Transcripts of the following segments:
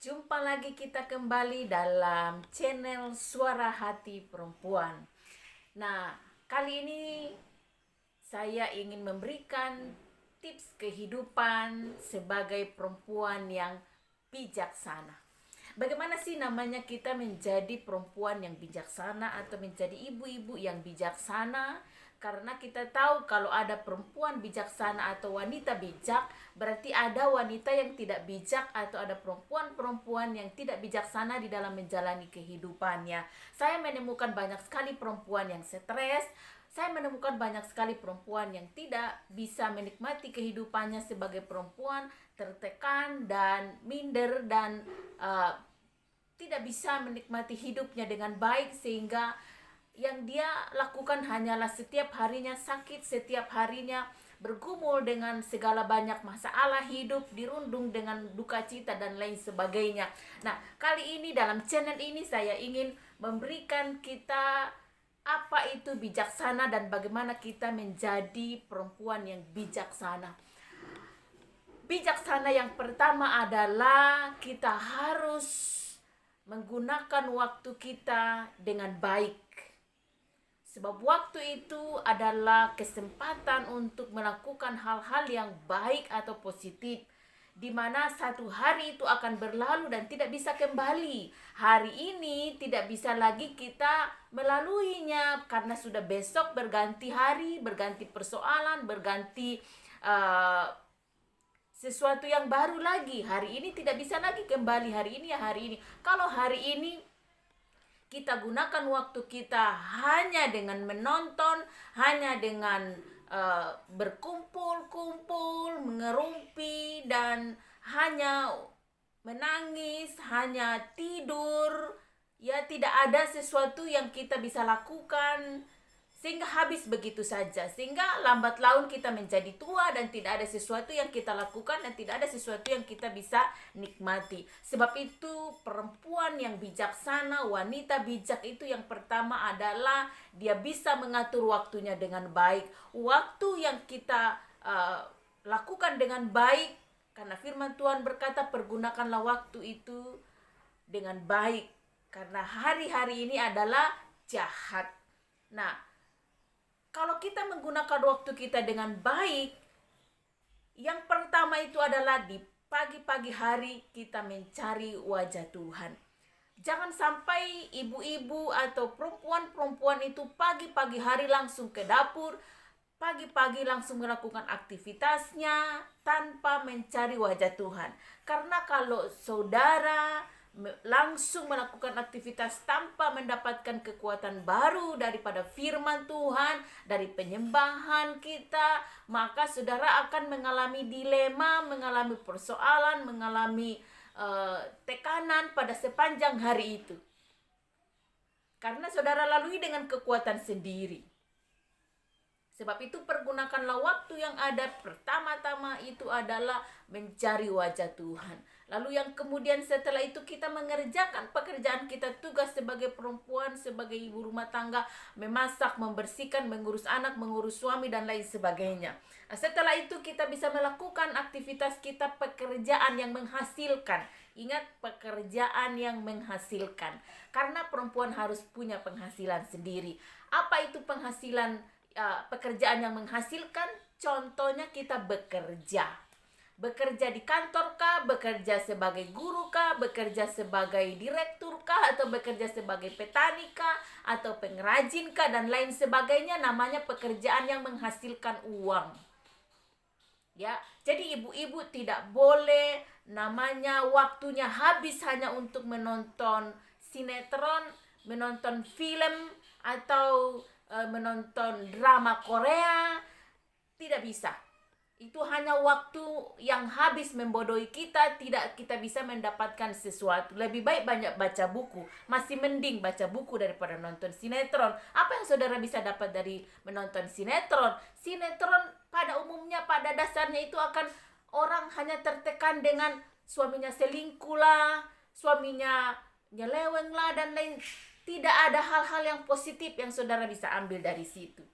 Jumpa lagi kita kembali dalam channel Suara Hati Perempuan. Nah, kali ini saya ingin memberikan tips kehidupan sebagai perempuan yang bijaksana. Bagaimana sih namanya kita menjadi perempuan yang bijaksana atau menjadi ibu-ibu yang bijaksana? Karena kita tahu kalau ada perempuan bijaksana atau wanita bijak, berarti ada wanita yang tidak bijak atau ada perempuan-perempuan yang tidak bijaksana di dalam menjalani kehidupannya. Saya menemukan banyak sekali perempuan yang stres, saya menemukan banyak sekali perempuan yang tidak bisa menikmati kehidupannya sebagai perempuan, tertekan dan minder dan tidak bisa menikmati hidupnya dengan baik, sehingga yang dia lakukan hanyalah setiap harinya sakit, setiap harinya bergumul dengan segala banyak masalah hidup, dirundung dengan duka cita dan lain sebagainya. Nah, kali ini dalam channel ini saya ingin memberikan kita apa itu bijaksana dan bagaimana kita menjadi perempuan yang bijaksana. Bijaksana yang pertama adalah kita harus menggunakan waktu kita dengan baik. Sebab waktu itu adalah kesempatan untuk melakukan hal-hal yang baik atau positif, di mana satu hari itu akan berlalu dan tidak bisa kembali. Hari ini tidak bisa lagi kita melaluinya karena sudah besok berganti hari, berganti persoalan, berganti sesuatu yang baru lagi. Hari ini tidak bisa lagi kembali, hari ini ya hari ini. Kalau hari ini kita gunakan waktu kita hanya dengan menonton, hanya dengan berkumpul-kumpul, mengerumpi, dan hanya menangis, hanya tidur, ya tidak ada sesuatu yang kita bisa lakukan, sehingga habis begitu saja, sehingga lambat laun kita menjadi tua dan tidak ada sesuatu yang kita lakukan dan tidak ada sesuatu yang kita bisa nikmati. Sebab itu perempuan yang bijaksana, wanita bijak itu yang pertama adalah dia bisa mengatur waktunya dengan baik. Waktu yang kita lakukan dengan baik, karena firman Tuhan berkata pergunakanlah waktu itu dengan baik, karena hari-hari ini adalah jahat. Nah, kalau kita menggunakan waktu kita dengan baik, yang pertama itu adalah di pagi-pagi hari kita mencari wajah Tuhan. Jangan sampai ibu-ibu atau perempuan-perempuan itu pagi-pagi hari langsung ke dapur, pagi-pagi langsung melakukan aktivitasnya tanpa mencari wajah Tuhan. Karena kalau saudara langsung melakukan aktivitas tanpa mendapatkan kekuatan baru daripada firman Tuhan, dari penyembahan kita, maka saudara akan mengalami dilema, mengalami persoalan, mengalami tekanan pada sepanjang hari itu. Karena saudara lalui dengan kekuatan sendiri. Sebab itu pergunakanlah waktu yang ada. Pertama-tama itu adalah mencari wajah Tuhan. Lalu yang kemudian setelah itu kita mengerjakan pekerjaan kita, tugas sebagai perempuan, sebagai ibu rumah tangga, memasak, membersihkan, mengurus anak, mengurus suami dan lain sebagainya. Nah, setelah itu kita bisa melakukan aktivitas kita, pekerjaan yang menghasilkan. Ingat, pekerjaan yang menghasilkan. Karena perempuan harus punya penghasilan sendiri. Apa itu penghasilan? Pekerjaan yang menghasilkan, contohnya kita bekerja di kantor kah, bekerja sebagai guru kah, bekerja sebagai direktur kah, atau bekerja sebagai petani kah, atau pengrajin kah, dan lain sebagainya. Namanya pekerjaan yang menghasilkan uang. Ya, jadi ibu-ibu tidak boleh namanya waktunya habis hanya untuk menonton sinetron, menonton film, atau menonton drama Korea. Tidak bisa. Itu hanya waktu yang habis membodohi kita, tidak kita bisa mendapatkan sesuatu. Lebih baik banyak baca buku. Masih mending baca buku daripada nonton sinetron. Apa yang saudara bisa dapat dari menonton sinetron? Sinetron pada umumnya, pada dasarnya itu akan orang hanya tertekan dengan suaminya selingkuh lah, suaminya nyeleweng lah, dan lain. Tidak ada hal-hal yang positif yang saudara bisa ambil dari situ.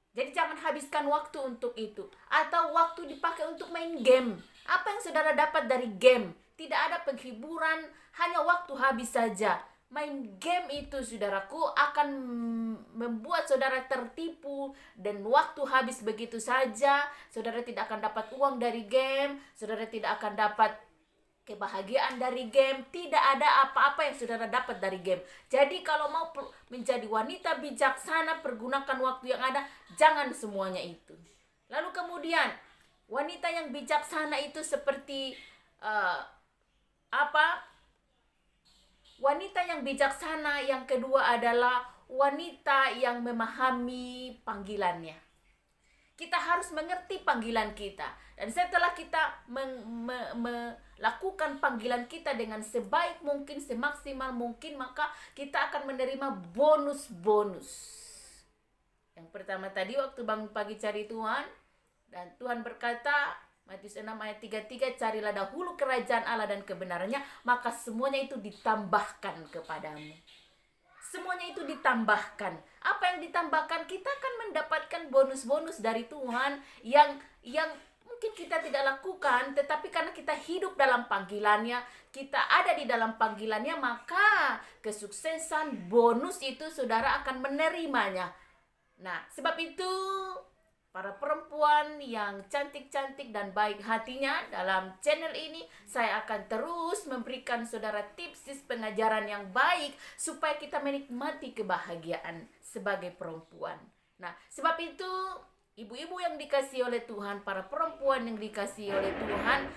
Jadi jangan habiskan waktu untuk itu. Atau waktu dipakai untuk main game. Apa yang saudara dapat dari game? tidak ada penghiburan, hanya waktu habis saja. Main game itu, saudaraku, akan membuat saudara tertipu dan waktu habis begitu saja. Saudara tidak akan dapat uang dari game, saudara tidak akan dapat kebahagiaan dari game, tidak ada apa-apa yang saudara dapat dari game. Jadi kalau mau menjadi wanita bijaksana, pergunakan waktu yang ada, jangan semuanya itu. Lalu kemudian, wanita yang bijaksana itu seperti apa? Wanita yang bijaksana yang kedua adalah wanita yang memahami panggilannya. Kita harus mengerti panggilan kita. Dan setelah kita melakukan panggilan kita dengan sebaik mungkin, semaksimal mungkin, maka kita akan menerima bonus-bonus. Yang pertama tadi, waktu bangun pagi cari Tuhan. Dan Tuhan berkata, Matius 6 ayat 33, carilah dahulu kerajaan Allah dan kebenarannya, maka semuanya itu ditambahkan kepadamu. Semuanya itu ditambahkan. Apa yang ditambahkan? Kita akan mendapatkan bonus-bonus dari Tuhan yang mungkin kita tidak lakukan, tetapi karena kita hidup dalam panggilannya, kita ada di dalam panggilannya, maka kesuksesan bonus itu saudara akan menerimanya. Nah, sebab itu para perempuan yang cantik-cantik dan baik hatinya, dalam channel ini saya akan terus memberikan saudara tips pengajaran yang baik supaya kita menikmati kebahagiaan sebagai perempuan. Nah, sebab itu ibu-ibu yang dikasihi oleh Tuhan, para perempuan yang dikasihi oleh Tuhan,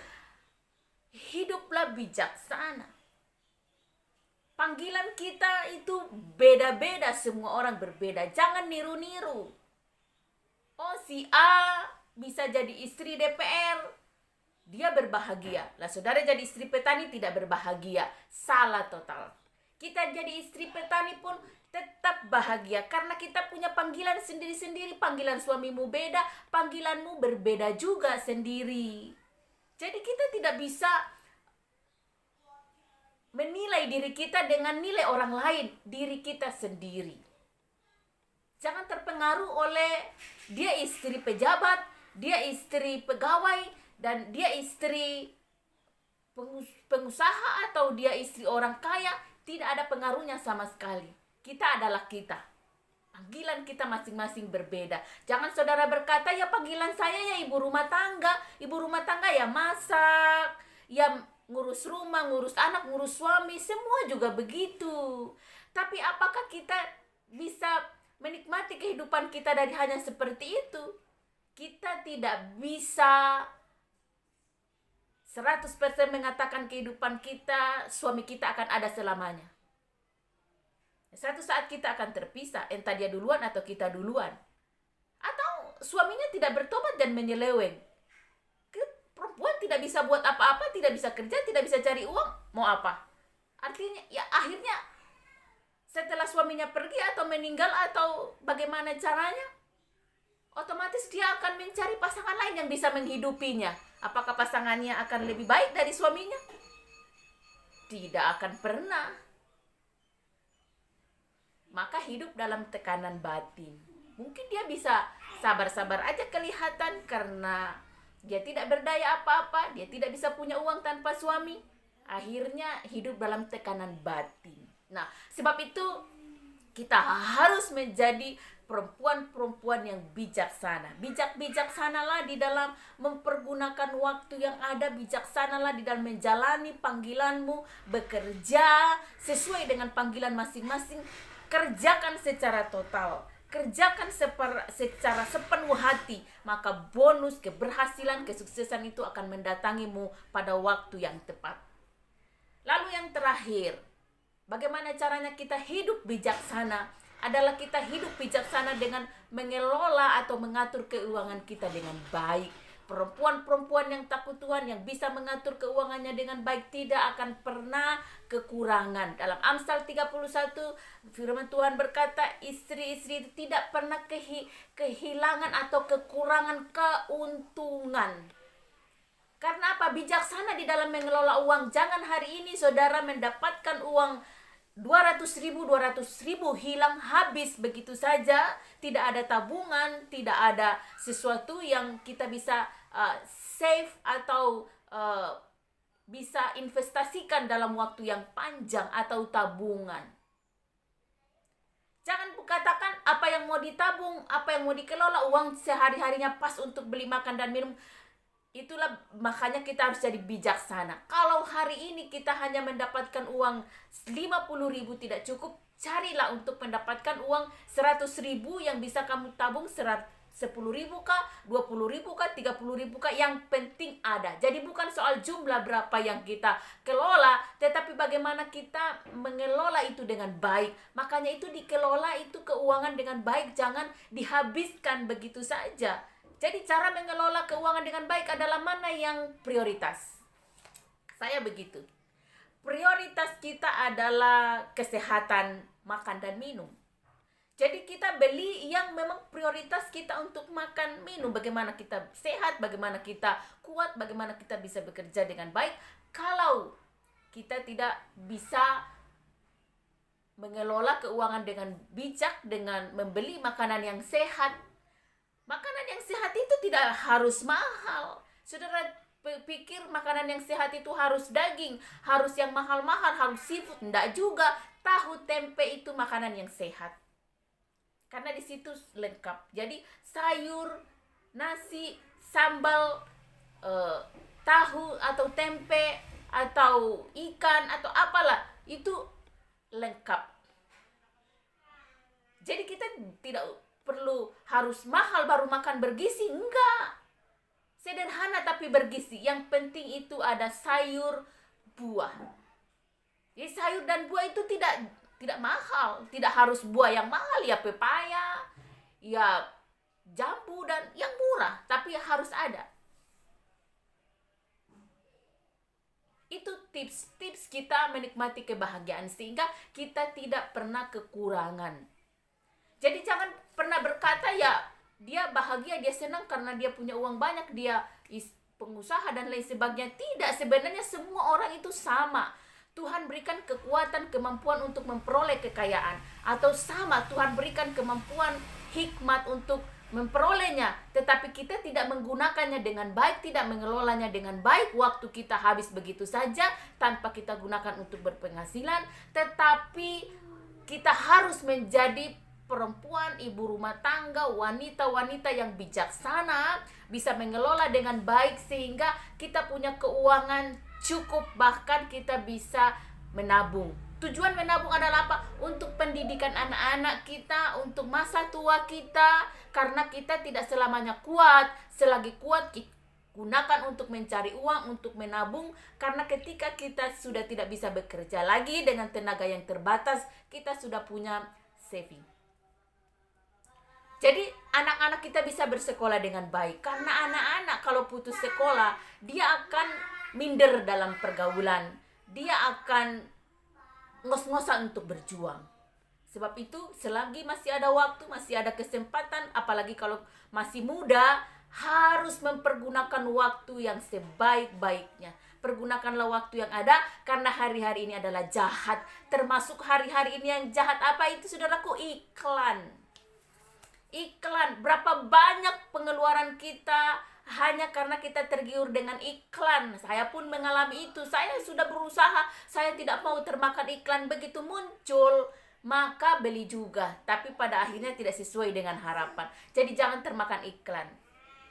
hiduplah bijaksana. Panggilan kita itu beda-beda, semua orang berbeda. Jangan niru-niru. Oh, si A bisa jadi istri DPR, dia berbahagia. Lah saudara jadi istri petani tidak berbahagia. Salah total. Kita jadi istri petani pun tetap bahagia karena kita punya panggilan sendiri-sendiri. Panggilan suamimu beda, panggilanmu berbeda juga sendiri. Jadi kita tidak bisa menilai diri kita dengan nilai orang lain, diri kita sendiri. Jangan terpengaruh oleh dia istri pejabat, dia istri pegawai, dan dia istri pengusaha atau dia istri orang kaya. Tidak ada pengaruhnya sama sekali. Kita adalah kita. Panggilan kita masing-masing berbeda. Jangan saudara berkata, ya panggilan saya ya ibu rumah tangga. Ibu rumah tangga ya masak, ya ngurus rumah, ngurus anak, ngurus suami. Semua juga begitu. Tapi apakah kita bisa menikmati kehidupan kita dari hanya seperti itu? Kita tidak bisa 100% mengatakan kehidupan kita, suami kita akan ada selamanya. Suatu saat kita akan terpisah, entah dia duluan atau kita duluan. Atau suaminya tidak bertobat dan menyeleweng. Perempuan tidak bisa buat apa-apa, tidak bisa kerja, tidak bisa cari uang, mau apa? Artinya ya akhirnya setelah suaminya pergi atau meninggal atau bagaimana caranya, otomatis dia akan mencari pasangan lain yang bisa menghidupinya. Apakah pasangannya akan lebih baik dari suaminya? Tidak akan pernah. Maka hidup dalam tekanan batin. Mungkin dia bisa sabar-sabar aja kelihatan karena dia tidak berdaya apa-apa, dia tidak bisa punya uang tanpa suami. Akhirnya hidup dalam tekanan batin. Nah, sebab itu kita harus menjadi perempuan-perempuan yang bijaksana. Bijaksanalah di dalam mempergunakan waktu yang ada. Bijaksanalah di dalam menjalani panggilanmu, bekerja sesuai dengan panggilan masing-masing. Kerjakan secara total. Kerjakan secara sepenuh hati. Maka bonus, keberhasilan, kesuksesan itu akan mendatangimu pada waktu yang tepat. Lalu yang terakhir, bagaimana caranya kita hidup bijaksana? Adalah kita hidup bijaksana dengan mengelola atau mengatur keuangan kita dengan baik. Perempuan-perempuan yang takut Tuhan, yang bisa mengatur keuangannya dengan baik, tidak akan pernah kekurangan. Dalam Amsal 31, firman Tuhan berkata, istri-istri tidak pernah kehilangan atau kekurangan keuntungan. Karena apa? Bijaksana di dalam mengelola uang. Jangan hari ini saudara mendapatkan uang 200.000 hilang habis begitu saja, tidak ada tabungan, tidak ada sesuatu yang kita bisa save atau bisa investasikan dalam waktu yang panjang atau tabungan. Jangan katakan apa yang mau ditabung, apa yang mau dikelola, uang sehari-harinya pas untuk beli makan dan minum. Itulah makanya kita harus jadi bijaksana. Kalau hari ini kita hanya mendapatkan uang 50.000 tidak cukup, carilah untuk mendapatkan uang 100.000 yang bisa kamu tabung 10.000 kah, 20.000 kah, 30.000 kah, yang penting ada. Jadi bukan soal jumlah berapa yang kita kelola, tetapi bagaimana kita mengelola itu dengan baik. Makanya itu dikelola itu keuangan dengan baik, jangan dihabiskan begitu saja. Jadi cara mengelola keuangan dengan baik adalah mana yang prioritas. Saya begitu. Prioritas kita adalah kesehatan, makan dan minum. Jadi kita beli yang memang prioritas kita untuk makan, minum. Bagaimana kita sehat, bagaimana kita kuat, bagaimana kita bisa bekerja dengan baik. Kalau kita tidak bisa mengelola keuangan dengan bijak, dengan membeli makanan yang sehat. Makanan yang sehat itu tidak harus mahal. Saudara pikir makanan yang sehat itu harus daging, harus yang mahal-mahal, harus seafood. Tidak juga. Tahu, tempe itu makanan yang sehat. Karena di situ lengkap. Jadi sayur, nasi, sambal, tahu atau tempe atau ikan atau apalah, itu lengkap. Jadi kita tidak perlu harus mahal baru makan bergizi, enggak. Sederhana tapi bergizi. Yang penting itu ada sayur, buah. Jadi sayur dan buah itu tidak mahal, tidak harus buah yang mahal, ya pepaya, ya jambu dan yang murah, tapi harus ada. Itu tips-tips kita menikmati kebahagiaan sehingga kita tidak pernah kekurangan. Jadi jangan pernah berkata ya dia bahagia, dia senang karena dia punya uang banyak, dia pengusaha dan lain sebagainya. Tidak, sebenarnya semua orang itu sama. Tuhan berikan kekuatan, kemampuan untuk memperoleh kekayaan. Atau sama, Tuhan berikan kemampuan, hikmat untuk memperolehnya. Tetapi kita tidak menggunakannya dengan baik, tidak mengelolanya dengan baik. Waktu kita habis begitu saja tanpa kita gunakan untuk berpenghasilan. Tetapi kita harus menjadi perempuan, ibu rumah tangga, wanita-wanita yang bijaksana, bisa mengelola dengan baik sehingga kita punya keuangan cukup, bahkan kita bisa menabung. Tujuan menabung adalah apa? Untuk pendidikan anak-anak kita, untuk masa tua kita, karena kita tidak selamanya kuat. Selagi kuat, gunakan untuk mencari uang, untuk menabung, karena ketika kita sudah tidak bisa bekerja lagi dengan tenaga yang terbatas, kita sudah punya saving. Jadi anak-anak kita bisa bersekolah dengan baik. Karena anak-anak kalau putus sekolah, dia akan minder dalam pergaulan. Dia akan ngos-ngosan untuk berjuang. Sebab itu selagi masih ada waktu, masih ada kesempatan, apalagi kalau masih muda, harus mempergunakan waktu yang sebaik-baiknya. Pergunakanlah waktu yang ada, karena hari-hari ini adalah jahat. Termasuk hari-hari ini yang jahat apa itu, saudaraku? Iklan. Berapa banyak pengeluaran kita hanya karena kita tergiur dengan iklan. Saya pun mengalami itu. Saya sudah berusaha, saya tidak mau termakan iklan. Begitu muncul, maka beli juga. Tapi pada akhirnya tidak sesuai dengan harapan. Jadi jangan termakan iklan.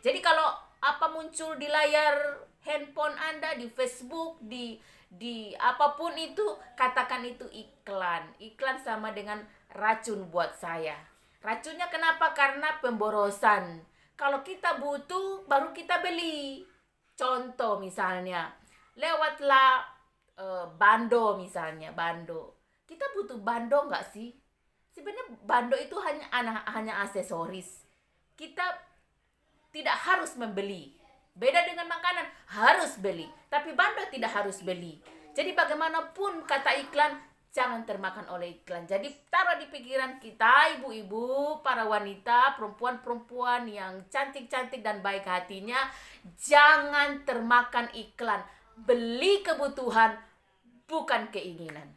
Jadi kalau apa muncul di layar handphone Anda, di Facebook, di apapun itu, katakan itu iklan. Iklan sama dengan racun buat saya. Racunnya kenapa? Karena pemborosan. Kalau kita butuh, baru kita beli. Contoh misalnya, lewatlah bando misalnya, bando. Kita butuh bando nggak sih? Sebenarnya bando itu hanya aksesoris. Kita tidak harus membeli. Beda dengan makanan, harus beli. Tapi bando tidak harus beli. Jadi bagaimanapun kata iklan, jangan termakan oleh iklan. Jadi taruh di pikiran kita, ibu-ibu, para wanita, perempuan-perempuan yang cantik-cantik dan baik hatinya, jangan termakan iklan. Beli kebutuhan, bukan keinginan.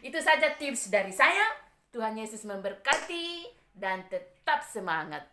Itu saja tips dari saya. Tuhan Yesus memberkati dan tetap semangat.